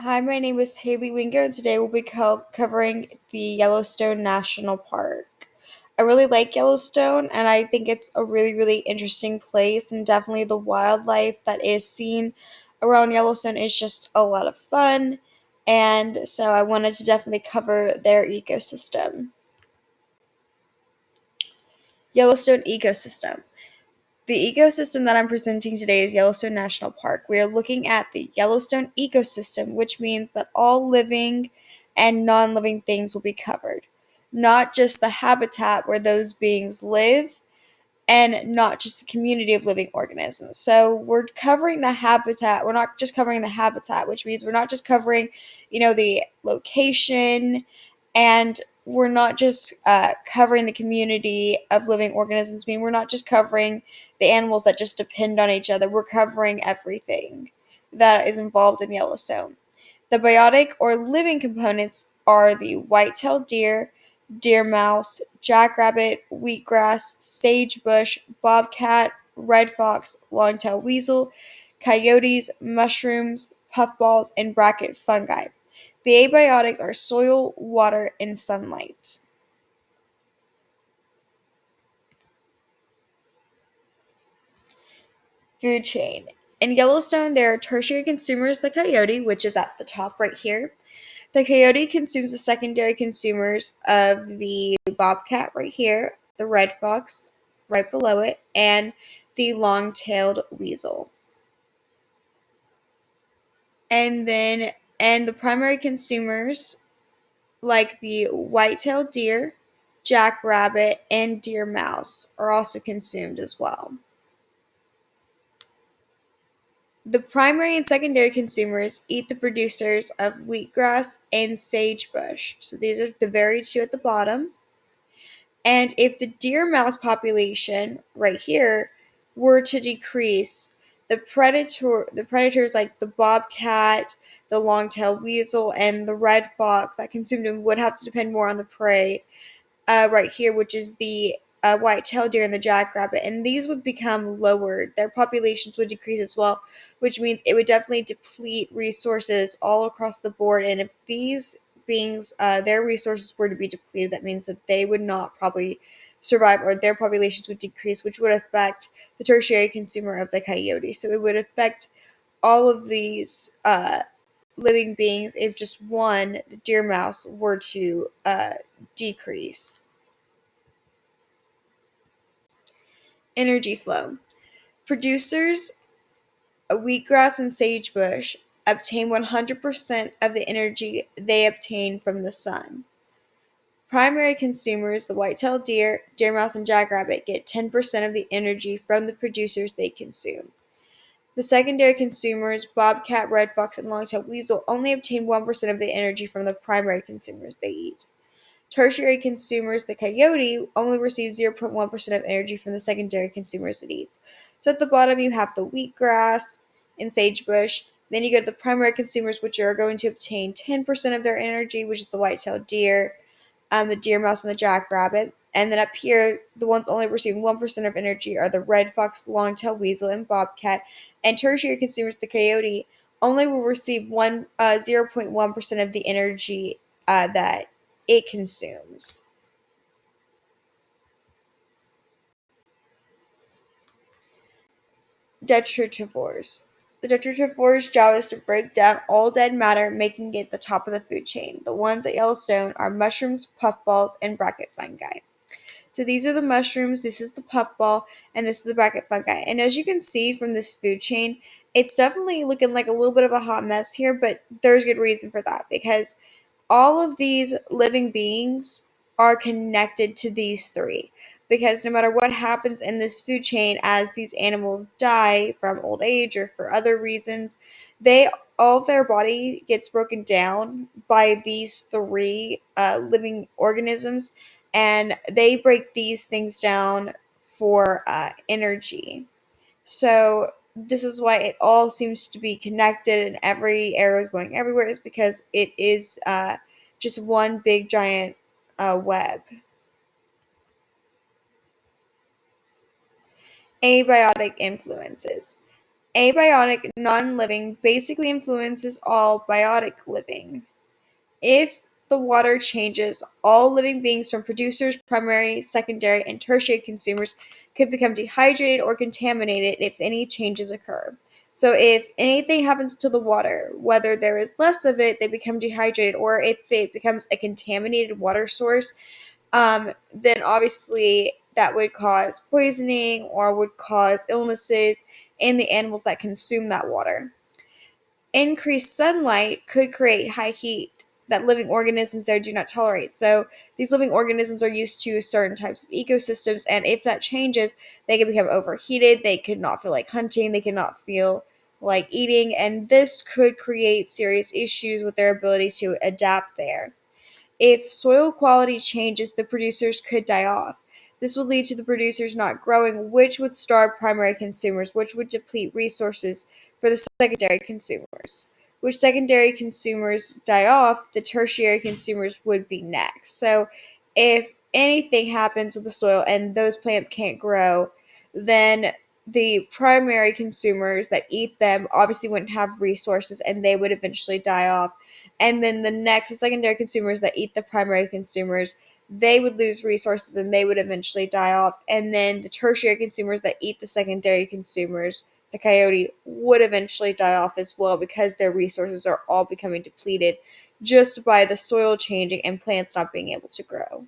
Hi, my name is Haley Wingo, and today we'll be covering the Yellowstone National Park. I really like Yellowstone, and I think it's a really interesting place, and definitely the wildlife that is seen around Yellowstone is just a lot of fun, and so I wanted to definitely cover their ecosystem. Yellowstone ecosystem. The ecosystem that I'm presenting today is Yellowstone National Park. We are looking at the Yellowstone ecosystem, which means that all living and non living things will be covered, not just the habitat where those beings live, and not just the community of living organisms. So we're covering the habitat. We're not just covering the habitat, which means we're not just covering, the location, and we're not just covering the community of living organisms. I mean, we're not just covering the animals that just depend on each other. We're covering everything that is involved in Yellowstone. The biotic or living components are the white-tailed deer, deer mouse, jackrabbit, wheatgrass, sagebush, bobcat, red fox, long-tailed weasel, coyotes, mushrooms, puffballs, and bracket fungi. The abiotics are soil, water, and sunlight. Food chain. In Yellowstone, there are tertiary consumers, the coyote, which is at the top right here. The coyote consumes the secondary consumers of the bobcat right here, the red fox right below it, and the long-tailed weasel. And the primary consumers like the white-tailed deer, jackrabbit, and deer mouse are also consumed as well. The primary and secondary consumers eat the producers of wheatgrass and sagebush. So these are the very two at the bottom. And if the deer mouse population right here were to decrease, the predators like the bobcat, the long-tailed weasel, and the red fox that consumed them would have to depend more on the prey right here, which is the white-tailed deer and the jackrabbit, and these would become lowered. Their populations would decrease as well, which means it would definitely deplete resources all across the board. And if these beings, their resources were to be depleted, that means that they would not probably survive, or their populations would decrease, which would affect the tertiary consumer of the coyote. So it would affect all of these living beings if just one, the deer mouse, were to decrease. Energy flow. Producers wheatgrass and sagebush obtain 100% of the energy they obtain from the sun. Primary consumers, the white-tailed deer, deer mouse, and jackrabbit, get 10% of the energy from the producers they consume. The secondary consumers, bobcat, red fox, and long-tailed weasel, only obtain 1% of the energy from the primary consumers they eat. Tertiary consumers, the coyote, only receives 0.1% of energy from the secondary consumers it eats. So at the bottom, you have the wheatgrass and sagebush. Then you go to the primary consumers, which are going to obtain 10% of their energy, which is the white-tailed deer, the deer mouse, and the jackrabbit. And then up here, the ones only receiving 1% of energy are the red fox, long-tailed weasel, and bobcat. And tertiary consumers, the coyote, only will receive 0.1% of the energy that it consumes. Detritivores. The detritivores' job is to break down all dead matter, making it the top of the food chain. The ones at Yellowstone are mushrooms, puffballs, and bracket fungi. So these are the mushrooms, this is the puffball, and this is the bracket fungi. And as you can see from this food chain, it's definitely looking like a little bit of a hot mess here, but there's good reason for that because all of these living beings are connected to these three. Because no matter what happens in this food chain as these animals die from old age or for other reasons, they all of their body gets broken down by these three living organisms, and they break these things down for energy. So this is why it all seems to be connected and every arrow is going everywhere, is because it is just one big giant web. Abiotic influences. Abiotic non-living basically influences all biotic living. If the water changes, all living beings from producers, primary, secondary, and tertiary consumers could become dehydrated or contaminated if any changes occur. So, if anything happens to the water, whether there is less of it, they become dehydrated, or if it becomes a contaminated water source, then obviously that would cause poisoning or would cause illnesses in the animals that consume that water. Increased sunlight could create high heat that living organisms there do not tolerate. So these living organisms are used to certain types of ecosystems, and if that changes, they can become overheated. They could not feel like hunting. They could not feel like eating, and this could create serious issues with their ability to adapt there. If soil quality changes, the producers could die off. This would lead to the producers not growing, which would starve primary consumers, which would deplete resources for the secondary consumers. Which secondary consumers die off, the tertiary consumers would be next. So, if anything happens with the soil and those plants can't grow, then the primary consumers that eat them obviously wouldn't have resources and they would eventually die off, and then the secondary consumers that eat the primary consumers, they would lose resources and they would eventually die off, and then the tertiary consumers that eat the secondary consumers, the coyote, would eventually die off as well because their resources are all becoming depleted just by the soil changing and plants not being able to grow.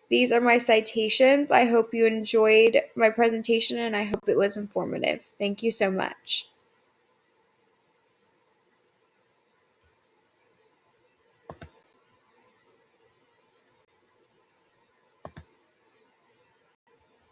These are my citations. I hope you enjoyed my presentation and I hope it was informative. Thank you so much.